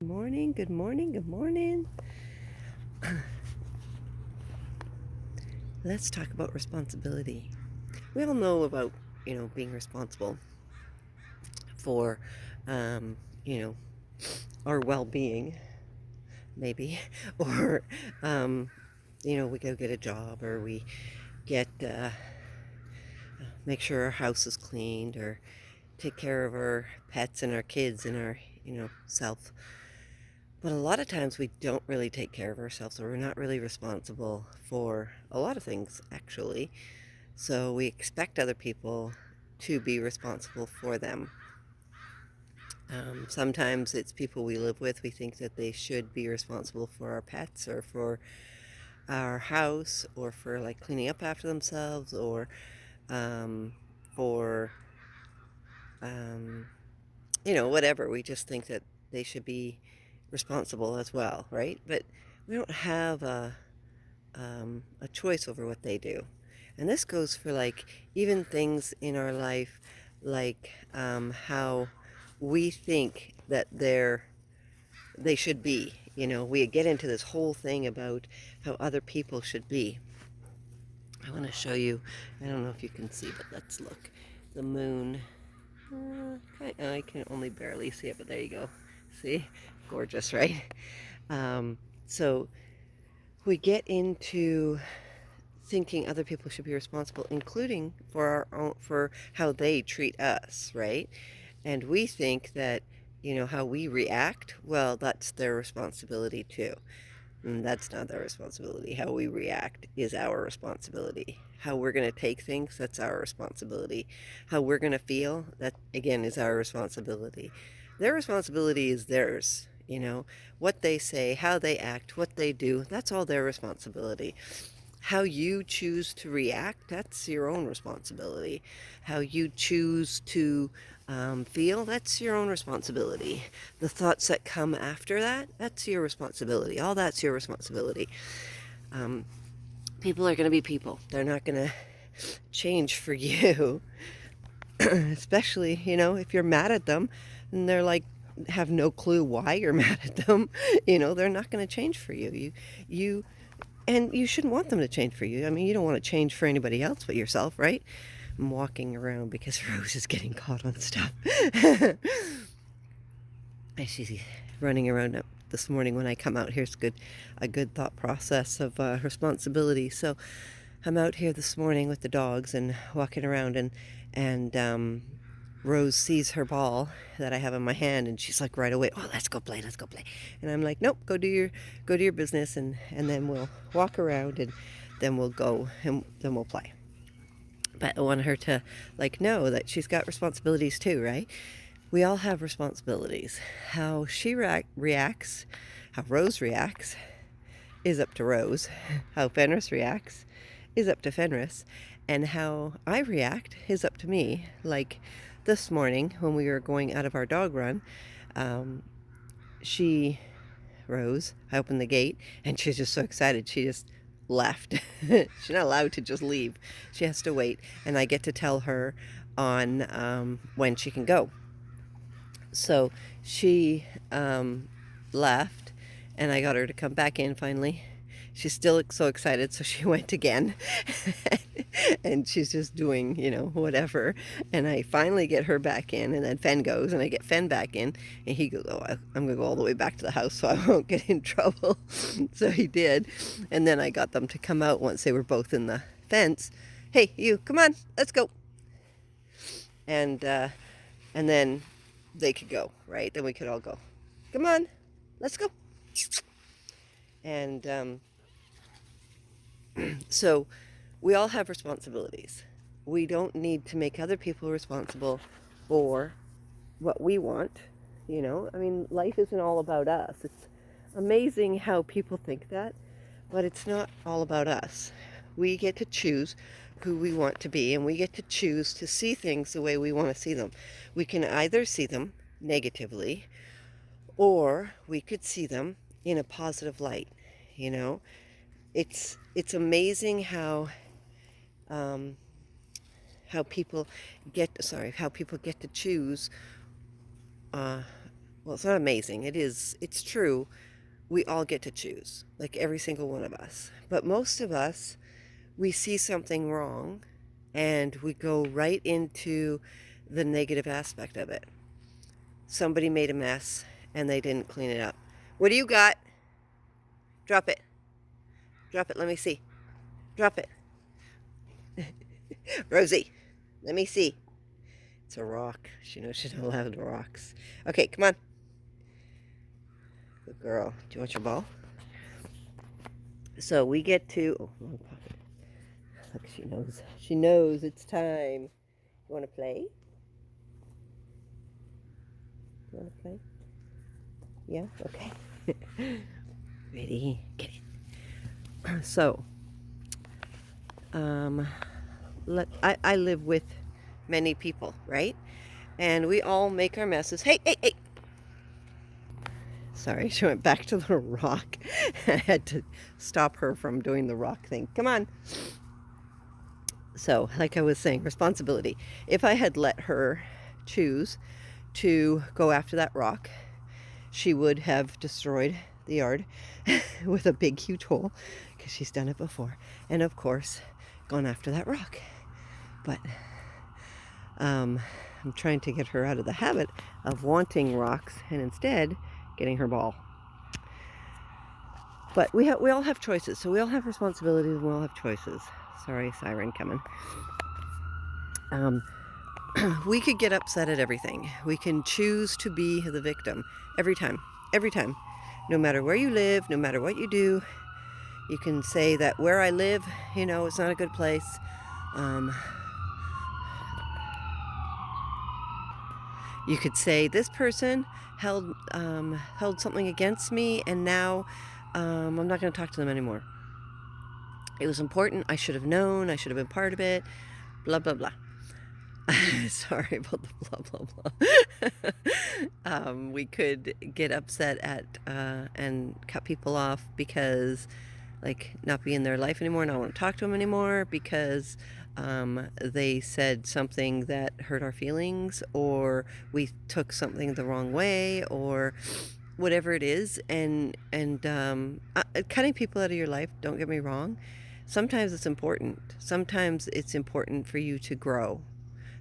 Good morning, good morning, good morning. Let's talk about responsibility. We all know about, being responsible for, um, you know, our well-being, maybe, or, um, we go get a job or we get, make sure our house is cleaned or take care of our pets and our kids and our, self. But a lot of times we don't really take care of ourselves, or we're not really responsible for a lot of things, actually. So we expect other people to be responsible for them. Sometimes it's people we live with. We think that they should be responsible for our pets or for our house or for like cleaning up after themselves or um, for, um, whatever. We just think that they should be responsible as well, right? But we don't have a choice over what they do. And this goes for like even things in our life, like how we think that they should be. We get into this whole thing about how other people should be. I want to show you. I don't know if you can see, but let's look. The moon. I can only barely see it, but there you go. See, gorgeous, right? Um, so we get into thinking other people should be responsible, including for our own, for how they treat us, right? And we think that, how we react, well, that's their responsibility too. And that's not their responsibility. How we react is our responsibility. How we're going to take things, that's our responsibility. How we're going to feel, that again is our responsibility. Their responsibility is theirs. What they say, how they act, what they do, that's all their responsibility. How you choose to react, that's your own responsibility. How you choose to feel, that's your own responsibility. The thoughts that come after that, that's your responsibility. All that's your responsibility. Um, People are going to be people. They're not going to change for you, especially, if you're mad at them and they're like, have no clue why you're mad at them. They're not going to change for you. You And you shouldn't want them to change for you. I mean, you don't want to change for anybody else but yourself, right? I'm walking around because Rose is getting caught on stuff. She's running around this morning when I come out. Here's a good thought process of responsibility. So I'm out here this morning with the dogs and walking around, and Rose sees her ball that I have in my hand, and she's like right away, "Oh, let's go play." And I'm like, "Nope, go do your business, and then we'll walk around, and then we'll go and then we'll play." But I want her to like know that she's got responsibilities too, right? We all have responsibilities. How she reacts, how Rose reacts, is up to Rose. How Fenris reacts is up to Fenris. And how I react is up to me. Like this morning when we were going out of our dog run, um, she, Rose, I opened the gate and she's just so excited. She just left. She's not allowed to just leave. She has to wait. And I get to tell her on when she can go. So she left, and I got her to come back in finally. She's still so excited, so she went again. And she's just doing, whatever. And I finally get her back in, and then Fen goes, and I get Fen back in, and he goes, "Oh, I'm going to go all the way back to the house so I won't get in trouble." So he did. And then I got them to come out once they were both in the fence. "Hey, you, come on, let's go." And, uh, and then they could go, right? Then we could all go. "Come on, let's go." And so we all have responsibilities. We don't need to make other people responsible for what we want. I mean, life isn't all about us. It's amazing how people think that, but it's not all about us. We get to choose who we want to be, and we get to choose to see things the way we want to see them. We can either see them negatively, or we could see them in a positive light. You know, it's amazing um, how people get to choose uh, Well, it's not amazing. It's true. We all get to choose, like every single one of us. But most of us, we see something wrong and we go right into the negative aspect of it. Somebody made a mess and they didn't clean it up. What do you got? Drop it. Drop it. Let me see. Drop it. Rosie, let me see. It's a rock. She knows she's not allowed rocks. Okay, come on. Good girl. Do you want your ball? So we get to... Oh, wrong pocket. Look, she knows. She knows it's time. You want to play? You want to play? Yeah? Okay. Ready? Get it. So, I live with many people, right? And we all make our messes. Hey, hey, hey! Sorry, she went back to the rock. I had to stop her from doing the rock thing. Come on. So, like I was saying, responsibility. If I had let her choose to go after that rock, she would have destroyed the yard with a big, huge hole, because she's done it before. And of course, gone after that rock. But I'm trying to get her out of the habit of wanting rocks and instead getting her ball. But we all have choices, so we all have responsibilities and we all have choices. Sorry, siren coming. We could get upset at everything. We can choose to be the victim every time. Every time. No matter where you live, no matter what you do, you can say that where I live, it's not a good place. You could say this person held something against me, and now I'm not going to talk to them anymore. It was important. I should have known. I should have been part of it. Blah, blah, blah. Sorry about the blah, blah, blah. We could get upset at and cut people off because, like, not be in their life anymore, not want to talk to them anymore because they said something that hurt our feelings, or we took something the wrong way, or whatever it is. And cutting people out of your life, don't get me wrong, sometimes it's important. Sometimes it's important for you to grow.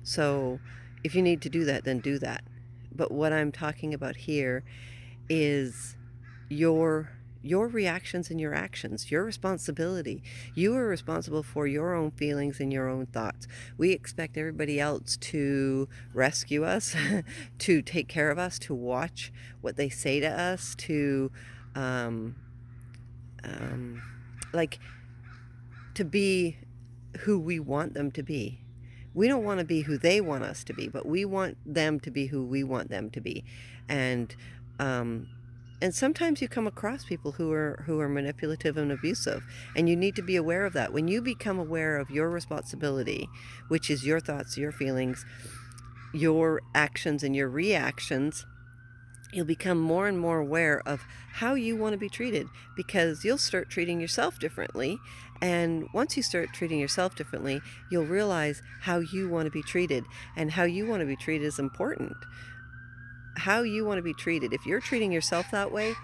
So if you need to do that, then do that. But what I'm talking about here is your reactions and your actions, your responsibility. You are responsible for your own feelings and your own thoughts. We expect everybody else to rescue us, to take care of us, to watch what they say to us, to to be who we want them to be. We don't want to be who they want us to be, but we want them to be who we want them to be. And sometimes you come across people who are manipulative and abusive, and you need to be aware of that. When you become aware of your responsibility, which is your thoughts, your feelings, your actions and your reactions, you'll become more and more aware of how you want to be treated, because you'll start treating yourself differently. And once you start treating yourself differently, you'll realize how you want to be treated, and how you want to be treated is important. How you want to be treated. If you're treating yourself that way,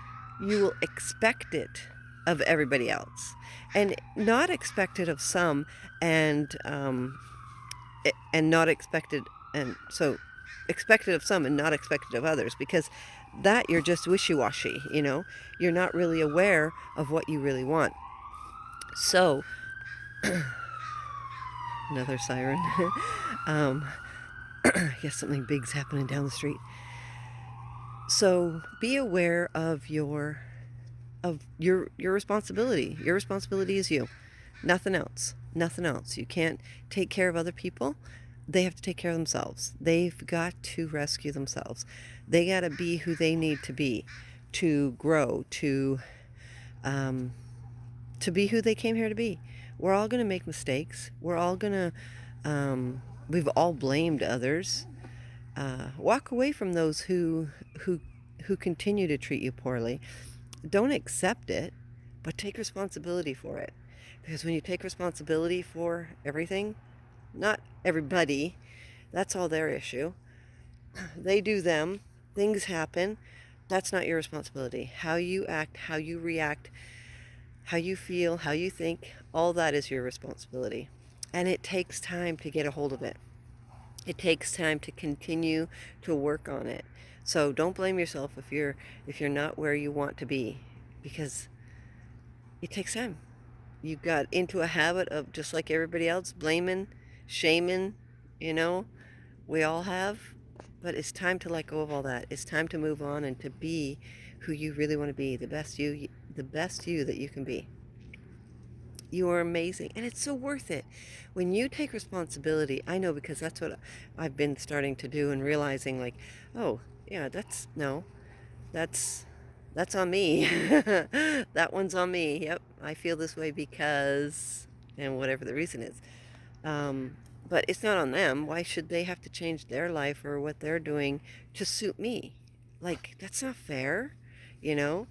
you will expect it of everybody else, and not expect it of some, and not expected, and so expected of some and not expected of others, because that you're just wishy-washy. You're not really aware of what you really want. So another siren. I guess something big's happening down the street. So be aware of your responsibility. Your responsibility is you. Nothing else. Nothing else. You can't take care of other people. They have to take care of themselves. They've got to rescue themselves. They got to be who they need to be, to grow, to be who they came here to be. We're all going to make mistakes. We're all going to, we've all blamed others. Walk away from those who continue to treat you poorly. Don't accept it, but take responsibility for it. Because when you take responsibility for everything, not everybody, that's all their issue. They do them, Things happen. That's not your responsibility. How you act, how you react, how you feel, how you think, all that is your responsibility. And it takes time to get a hold of it. It takes time to continue to work on it. So don't blame yourself if you're not where you want to be, because it takes time. You got into a habit of, just like everybody else, blaming, shaming, you know, we all have. But it's time to let go of all that. It's time to move on and to be who you really want to be, the best you that you can be. You are amazing, and it's so worth it. When you take responsibility, I know, because that's what I've been starting to do, and realizing, like, oh, yeah, that's no, that's that's on me. That one's on me. Yep, I feel this way because, and whatever the reason is. Um, but it's not on them. Why should they have to change their life or what they're doing to suit me? Like, that's not fair, you know?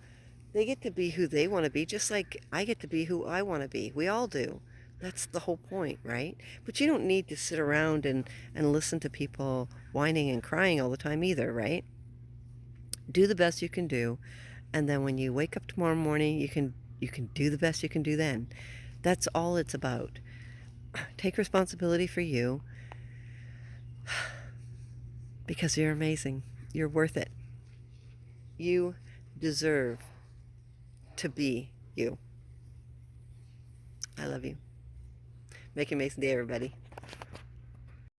They get to be who they want to be, just like I get to be who I want to be. We all do. That's the whole point, right? But you don't need to sit around and listen to people whining and crying all the time either, right? Do the best you can do, and then when you wake up tomorrow morning, you can do the best you can do then. That's all it's about. Take responsibility for you, because you're amazing. You're worth it. You deserve to be you. I love you. Make an amazing day, everybody.